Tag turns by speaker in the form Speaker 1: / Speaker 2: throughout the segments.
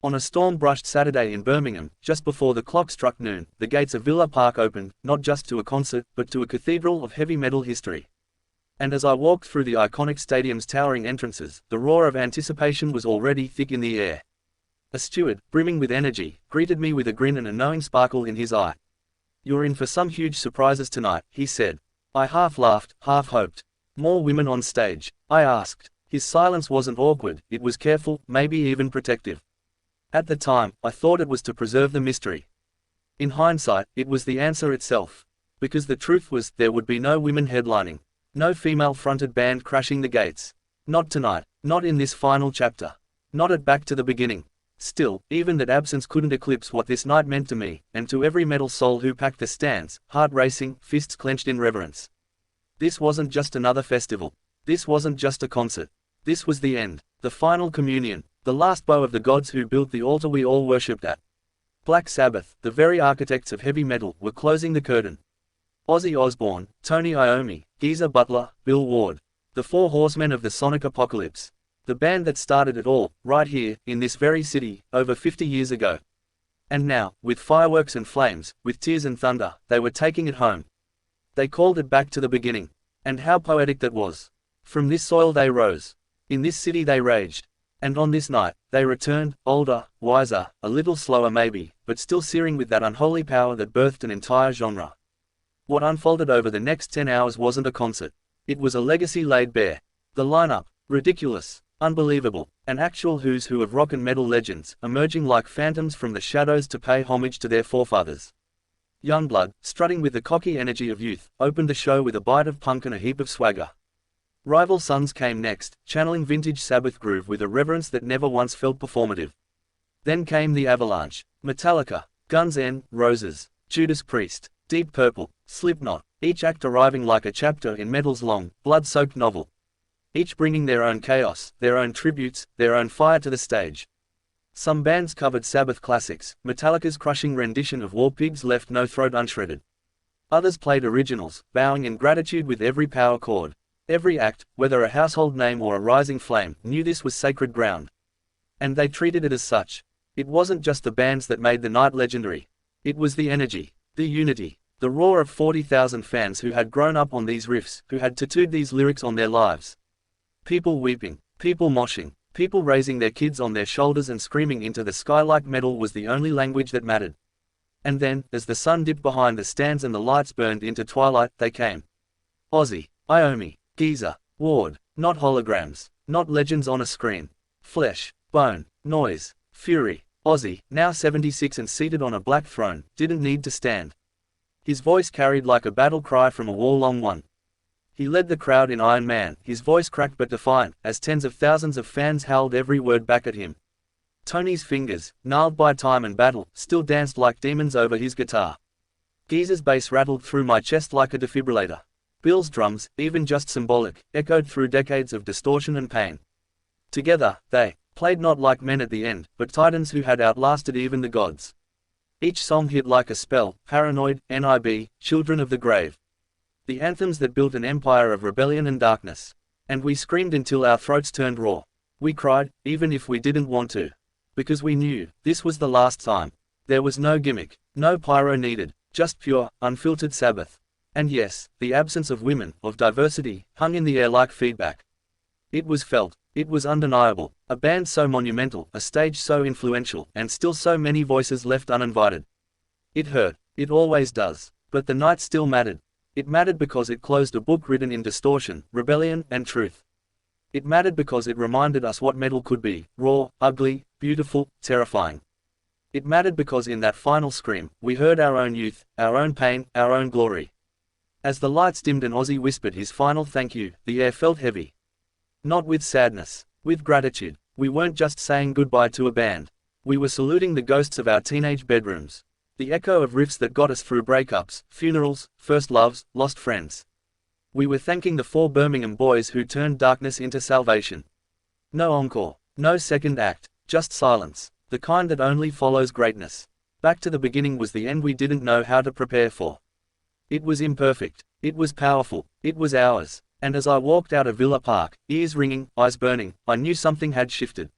Speaker 1: On a storm-brushed Saturday in Birmingham, just before the clock struck noon, the gates of Villa Park opened, not just to a concert, but to a cathedral of heavy metal history. And as I walked through the iconic stadium's towering entrances, the roar of anticipation was already thick in the air. A steward, brimming with energy, greeted me with a grin and a knowing sparkle in his eye. "You're in for some huge surprises tonight," he said. I half laughed, half hoped. "More women on stage?" I asked. His silence wasn't awkward, it was careful, maybe even protective. At the time, I thought it was to preserve the mystery. In hindsight, it was the answer itself. Because the truth was, there would be no women headlining. No female-fronted band crashing the gates. Not tonight, not in this final chapter. Not at Back to the Beginning. Still, even that absence couldn't eclipse what this night meant to me, and to every metal soul who packed the stands, heart racing, fists clenched in reverence. This wasn't just another festival. This wasn't just a concert. This was the end, the final communion, the last bow of the gods who built the altar we all worshipped at. Black Sabbath, the very architects of heavy metal, were closing the curtain. Ozzy Osbourne, Tony Iommi, Geezer Butler, Bill Ward. The four horsemen of the sonic apocalypse. The band that started it all, right here, in this very city, over 50 years ago. And now, with fireworks and flames, with tears and thunder, they were taking it home. They called it Back to the Beginning. And how poetic that was. From this soil they rose. In this city they raged. And on this night, they returned, older, wiser, a little slower maybe, but still searing with that unholy power that birthed an entire genre. What unfolded over the next 10 hours wasn't a concert. It was a legacy laid bare. The lineup, ridiculous, unbelievable, an actual who's who of rock and metal legends, emerging like phantoms from the shadows to pay homage to their forefathers. Yungblud, strutting with the cocky energy of youth, opened the show with a bite of punk and a heap of swagger. Rival Sons came next, channeling vintage Sabbath groove with a reverence that never once felt performative. Then came the avalanche. Metallica, Guns N' Roses, Judas Priest, Deep Purple, Slipknot, each act arriving like a chapter in metal's long, blood-soaked novel. Each bringing their own chaos, their own tributes, their own fire to the stage. Some bands covered Sabbath classics. Metallica's crushing rendition of War Pigs left no throat unshredded. Others played originals, bowing in gratitude with every power chord. Every act, whether a household name or a rising flame, knew this was sacred ground. And they treated it as such. It wasn't just the bands that made the night legendary. It was the energy, the unity, the roar of 40,000 fans who had grown up on these riffs, who had tattooed these lyrics on their lives. People weeping, people moshing, people raising their kids on their shoulders and screaming into the sky like metal was the only language that mattered. And then, as the sun dipped behind the stands and the lights burned into twilight, they came. Ozzy, Iommi, Geezer, Ward, not holograms, not legends on a screen. Flesh, bone, noise, fury. Ozzy, now 76 and seated on a black throne, didn't need to stand. His voice carried like a battle cry from a war-long one. He led the crowd in Iron Man, his voice cracked but defiant, as tens of thousands of fans howled every word back at him. Tony's fingers, gnarled by time and battle, still danced like demons over his guitar. Geezer's bass rattled through my chest like a defibrillator. Bill's drums, even just symbolic, echoed through decades of distortion and pain. Together, they played not like men at the end, but titans who had outlasted even the gods. Each song hit like a spell: Paranoid, NIB, Children of the Grave. The anthems that built an empire of rebellion and darkness. And we screamed until our throats turned raw. We cried, even if we didn't want to. Because we knew, this was the last time. There was no gimmick, no pyro needed, just pure, unfiltered Sabbath. And yes, the absence of women, of diversity, hung in the air like feedback. It was felt, it was undeniable, a band so monumental, a stage so influential, and still so many voices left uninvited. It hurt, it always does, but the night still mattered. It mattered because it closed a book written in distortion, rebellion, and truth. It mattered because it reminded us what metal could be: raw, ugly, beautiful, terrifying. It mattered because in that final scream, we heard our own youth, our own pain, our own glory. As the lights dimmed and Ozzy whispered his final thank you, the air felt heavy. Not with sadness, with gratitude. We weren't just saying goodbye to a band. We were saluting the ghosts of our teenage bedrooms. The echo of riffs that got us through breakups, funerals, first loves, lost friends. We were thanking the four Birmingham boys who turned darkness into salvation. No encore, no second act, just silence, the kind that only follows greatness. Back to the Beginning was the end we didn't know how to prepare for. It was imperfect, it was powerful, it was ours, and as I walked out of Villa Park, ears ringing, eyes burning, I knew something had shifted.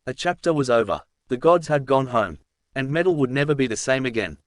Speaker 1: A chapter was over. The gods had gone home. And metal would never be the same again.